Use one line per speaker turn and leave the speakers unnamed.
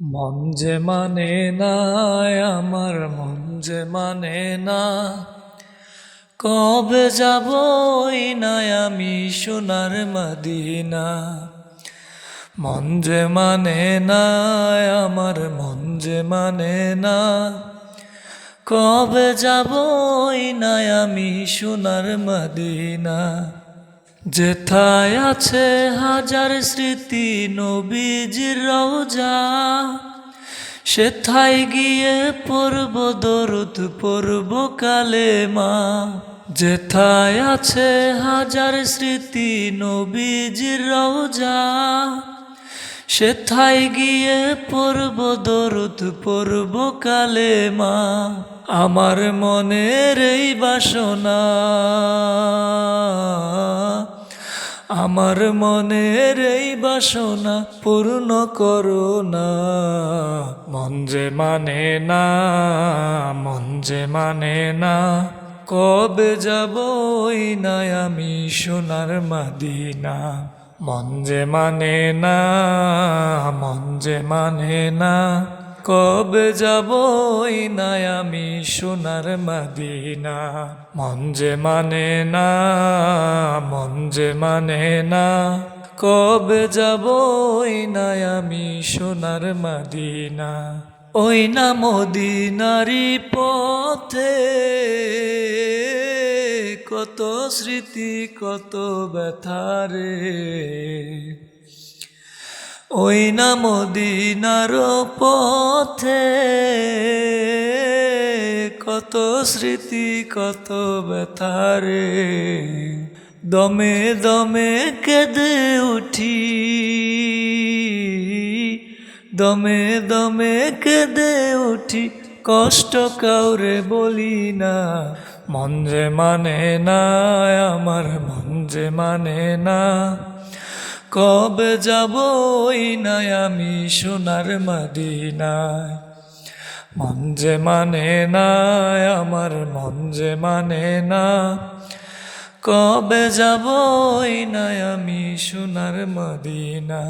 মন যে মানে না, আমার মন যে মানে না, কবে যাব না আমি সোনার মদিনা। মন যে মানে না, আমার মন যে মানে না, কবে যাব না আমি সোনার মদিনা। যেথায় আছে হাজার স্মৃতি নবীজির রওজা, সেথায় গিয়ে পড়ব দরুদ পড়ব কালেমা। যেথায় আছে হাজার স্মৃতি নবীজির রওজা, সেথায় গিয়ে পড়ব দরুদ পড়ব কালেমা। আমার মনের এই বাসনা, আমার মনের এই বাসনা পূর্ণ করো না। মন যে মানে না, মন যে মানে না, কবে যাব না আমি সোনার মদিনা। মন যে মানে না, মন যে মানে না, কবে যাব না আমি সোনার মদিনা। মন যে মানে না, মন যে মানে না, কবে যাব না আমি সোনার মদিনা। ওই না মদিনারি পথে কত স্মৃতি কত ব্যথারে, ওই না মদিনার পথে কত স্মৃতি কত ব্যথারে। দমে দমে কেঁদে উঠি, দমে দমে কেঁদে উঠি, কষ্ট কাউরে বলি না। মন যে মানে না, আমার মন যে মানে না, কবে যাব না আমি সোনার মদিনায়। মন যে মানে না, আমার মন যে মানে না, কবে যাব না আমি সোনার মদিনা।